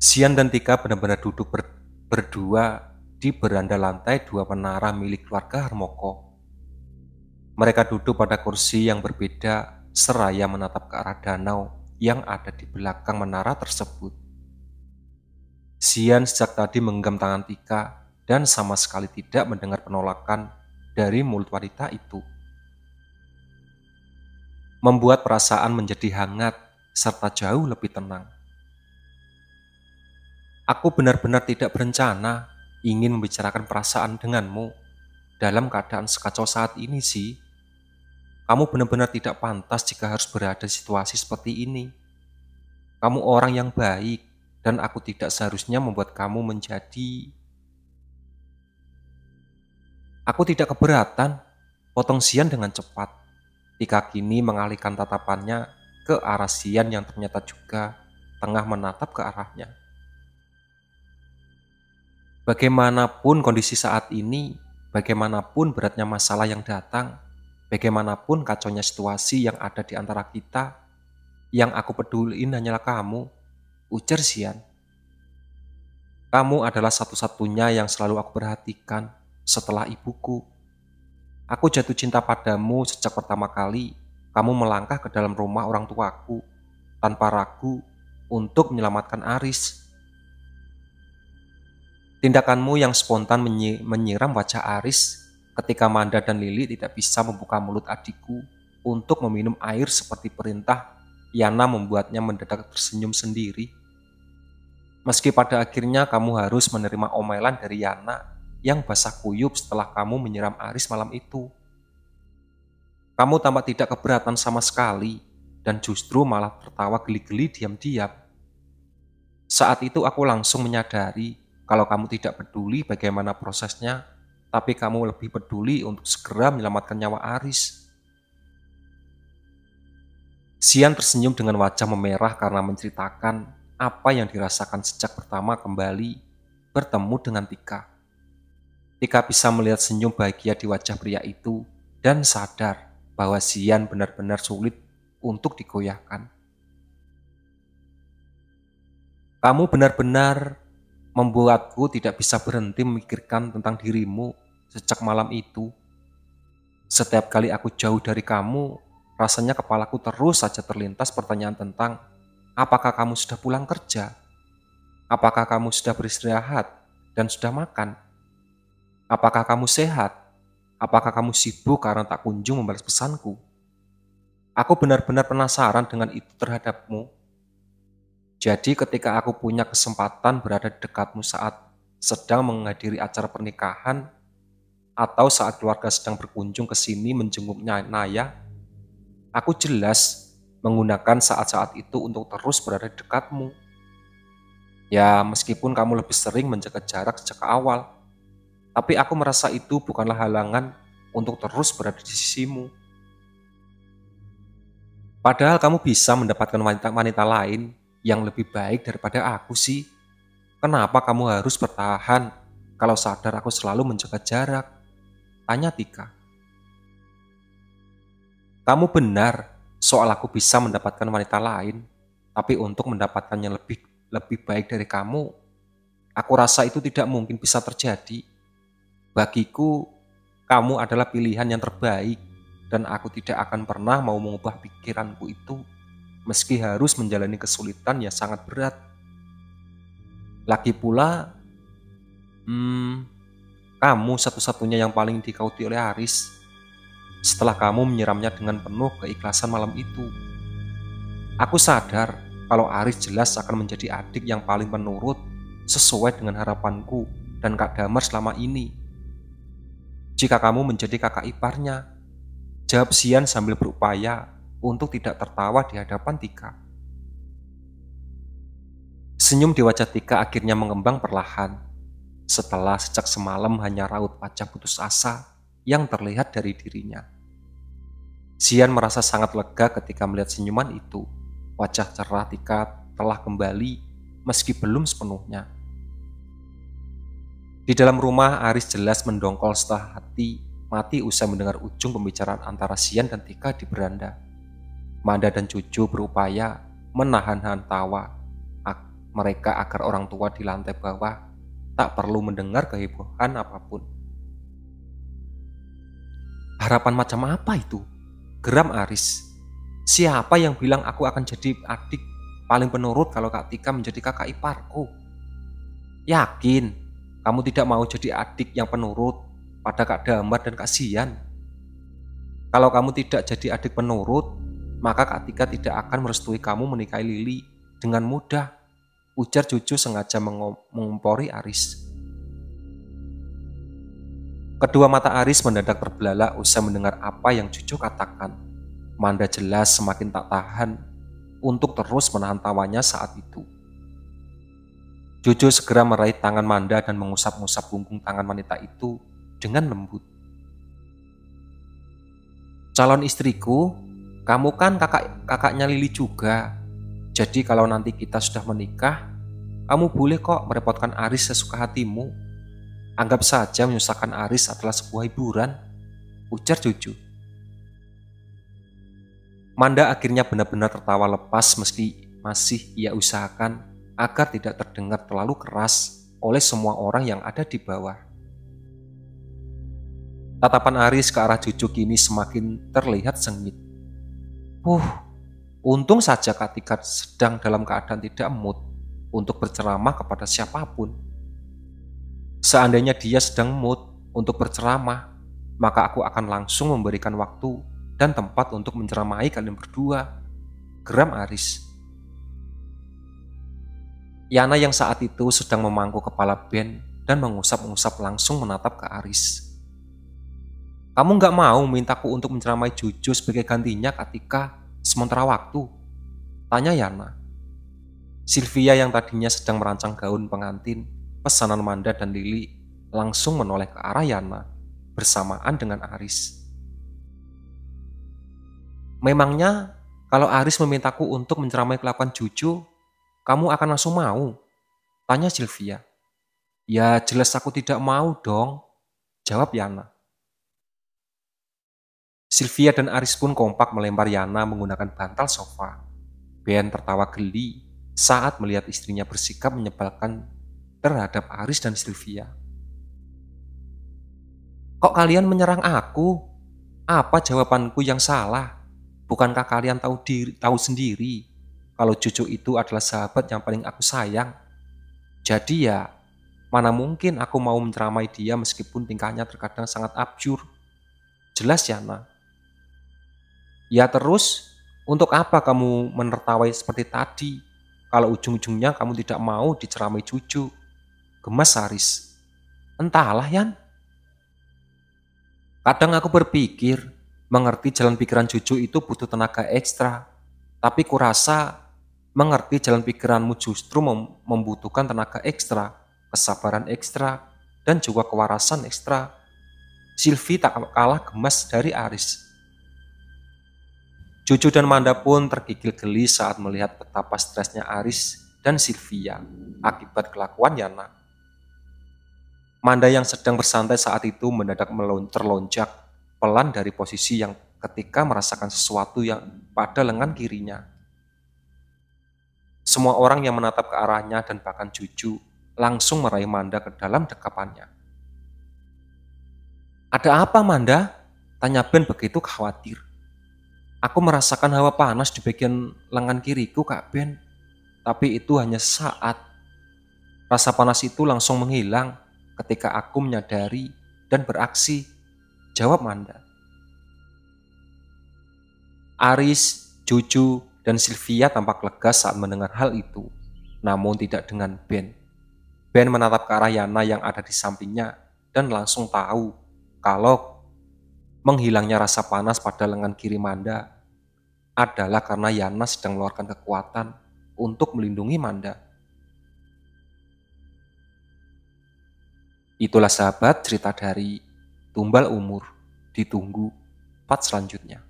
Sian dan Tika benar-benar duduk berdua di beranda lantai 2 menara milik keluarga Harmoko. Mereka duduk pada kursi yang berbeda seraya menatap ke arah danau yang ada di belakang menara tersebut. Sian sejak tadi menggenggam tangan Tika dan sama sekali tidak mendengar penolakan dari mulut wanita itu. Membuat perasaan menjadi hangat serta jauh lebih tenang. Aku benar-benar tidak berencana ingin membicarakan perasaan denganmu dalam keadaan sekacau saat ini sih. Kamu benar-benar tidak pantas jika harus berada di situasi seperti ini. Kamu orang yang baik dan aku tidak seharusnya membuat kamu menjadi... Aku tidak keberatan, potong Sian dengan cepat. Tika kini mengalihkan tatapannya ke arah Sian yang ternyata juga tengah menatap ke arahnya. Bagaimanapun kondisi saat ini, bagaimanapun beratnya masalah yang datang, bagaimanapun kacaunya situasi yang ada di antara kita, yang aku peduliin hanyalah kamu, ujar Sian. Kamu adalah satu-satunya yang selalu aku perhatikan setelah ibuku. Aku jatuh cinta padamu sejak pertama kali kamu melangkah ke dalam rumah orang tuaku tanpa ragu untuk menyelamatkan Aris. Tindakanmu yang spontan menyiram wajah Aris ketika Manda dan Lili tidak bisa membuka mulut adikku untuk meminum air seperti perintah Yana membuatnya mendadak tersenyum sendiri. Meski pada akhirnya kamu harus menerima omelan dari Yana yang basah kuyup setelah kamu menyiram Aris malam itu. Kamu tampak tidak keberatan sama sekali dan justru malah tertawa geli-geli diam-diam. Saat itu aku langsung menyadari kalau kamu tidak peduli bagaimana prosesnya, tapi kamu lebih peduli untuk segera menyelamatkan nyawa Aris. Sian tersenyum dengan wajah memerah karena menceritakan apa yang dirasakan sejak pertama kembali bertemu dengan Tika. Tika bisa melihat senyum bahagia di wajah pria itu dan sadar bahwa Sian benar-benar sulit untuk digoyahkan. Kamu benar-benar membuatku tidak bisa berhenti memikirkan tentang dirimu sejak malam itu. Setiap kali aku jauh dari kamu, rasanya kepalaku terus saja terlintas pertanyaan tentang apakah kamu sudah pulang kerja? Apakah kamu sudah beristirahat dan sudah makan? Apakah kamu sehat? Apakah kamu sibuk karena tak kunjung membalas pesanku? Aku benar-benar penasaran dengan itu terhadapmu. Jadi ketika aku punya kesempatan berada di dekatmu saat sedang menghadiri acara pernikahan atau saat keluarga sedang berkunjung ke sini menjenguknya Naya, aku jelas menggunakan saat-saat itu untuk terus berada di dekatmu. Ya, meskipun kamu lebih sering menjaga jarak sejak awal, tapi aku merasa itu bukanlah halangan untuk terus berada di sisimu. Padahal kamu bisa mendapatkan wanita lain yang lebih baik daripada aku sih. Kenapa kamu harus bertahan kalau sadar aku selalu menjaga jarak? Tanya Tika. Kamu benar soal aku bisa mendapatkan wanita lain, tapi untuk mendapatkan yang lebih baik dari kamu, aku rasa itu tidak mungkin bisa terjadi. Bagiku, kamu adalah pilihan yang terbaik dan aku tidak akan pernah mau mengubah pikiranku itu meski harus menjalani kesulitan yang sangat berat. Lagi pula, kamu satu-satunya yang paling dikauti oleh Aris setelah kamu menyiramnya dengan penuh keikhlasan malam itu. Aku sadar kalau Aris jelas akan menjadi adik yang paling penurut sesuai dengan harapanku dan Kak Damar selama ini. Jika kamu menjadi kakak iparnya, jawab Sian sambil berupaya untuk tidak tertawa di hadapan Tika. Senyum di wajah Tika akhirnya mengembang perlahan setelah sejak semalam hanya raut wajah putus asa yang terlihat dari dirinya. Sian merasa sangat lega ketika melihat senyuman itu. Wajah cerah Tika telah kembali meski belum sepenuhnya. Di dalam rumah, Aris jelas mendongkol setengah hati mati usai mendengar ujung pembicaraan antara Sian dan Tika di beranda. Manda dan Cucu berupaya menahan tawa mereka agar orang tua di lantai bawah tak perlu mendengar kehebohan apapun. Harapan macam apa itu? Geram Aris. Siapa yang bilang aku akan jadi adik paling penurut kalau Kak Tika menjadi kakak iparku? Yakin kamu tidak mau jadi adik yang penurut pada Kak Damar dan Kak Sian? Kalau kamu tidak jadi adik penurut, maka Kak Tika tidak akan merestui kamu menikahi Lili dengan mudah, ujar Juju sengaja mengompori Aris. Kedua mata Aris mendadak terbelalak usai mendengar apa yang Juju katakan. Manda jelas semakin tak tahan untuk terus menahan tawanya saat itu. Juju segera meraih tangan Manda dan mengusap-ngusap punggung tangan wanita itu dengan lembut. Calon istriku, kamu kan kakaknya Lili juga. Jadi kalau nanti kita sudah menikah, kamu boleh kok merepotkan Aris sesuka hatimu. Anggap saja menyusahkan Aris adalah sebuah hiburan, ujar Juju. Manda akhirnya benar-benar tertawa lepas meski masih ia usahakan agar tidak terdengar terlalu keras oleh semua orang yang ada di bawah. Tatapan Aris ke arah Juju kini semakin terlihat sengit. Untung saja Kak Tika sedang dalam keadaan tidak mood untuk berceramah kepada siapapun. Seandainya dia sedang mood untuk berceramah, maka aku akan langsung memberikan waktu dan tempat untuk menceramahi kalian berdua, geram Aris. Yana yang saat itu sedang memangku kepala Ben dan mengusap-ngusap langsung menatap ke Aris. Kamu gak mau mintaku untuk menceramai Juju sebagai gantinya ketika sementara waktu? Tanya Yana. Sylvia yang tadinya sedang merancang gaun pengantin pesanan Manda dan Lili langsung menoleh ke arah Yana bersamaan dengan Aris. Memangnya kalau Aris memintaku untuk menceramai kelakuan Juju, kamu akan langsung mau? Tanya Sylvia. Ya jelas aku tidak mau dong, jawab Yana. Sylvia dan Aris pun kompak melempar Yana menggunakan bantal sofa. Ben tertawa geli saat melihat istrinya bersikap menyebalkan terhadap Aris dan Sylvia. Kok kalian menyerang aku? Apa jawabanku yang salah? Bukankah kalian tahu sendiri kalau Juju itu adalah sahabat yang paling aku sayang? Jadi ya, mana mungkin aku mau menceramai dia meskipun tingkahnya terkadang sangat abjur. Jelas Yana. Ya terus, untuk apa kamu menertawai seperti tadi kalau ujung-ujungnya kamu tidak mau diceramai Juju? Gemas Aris. Entahlah Yan. Kadang aku berpikir, mengerti jalan pikiran Juju itu butuh tenaga ekstra. Tapi kurasa mengerti jalan pikiranmu justru membutuhkan tenaga ekstra, kesabaran ekstra, dan juga kewarasan ekstra. Sylvie tak kalah gemas dari Aris. Juju dan Manda pun tergigil geli saat melihat betapa stresnya Aris dan Sylvia akibat kelakuan Yana. Manda yang sedang bersantai saat itu mendadak terlonjak pelan dari posisi yang ketika merasakan sesuatu yang pada lengan kirinya. Semua orang yang menatap ke arahnya dan bahkan Juju langsung meraih Manda ke dalam dekapannya. Ada apa Manda? Tanya Ben begitu khawatir. Aku merasakan hawa panas di bagian lengan kiriku Kak Ben. Tapi itu hanya sesaat. Rasa panas itu langsung menghilang ketika aku menyadari dan beraksi, jawab Manda. Aris, Juju, dan Sylvia tampak lega saat mendengar hal itu, namun tidak dengan Ben. Ben menatap ke arah Yana yang ada di sampingnya dan langsung tahu kalau menghilangnya rasa panas pada lengan kiri Manda adalah karena Yana sedang mengeluarkan kekuatan untuk melindungi Manda. Itulah sahabat cerita dari Tumbal Umur. Ditunggu part selanjutnya.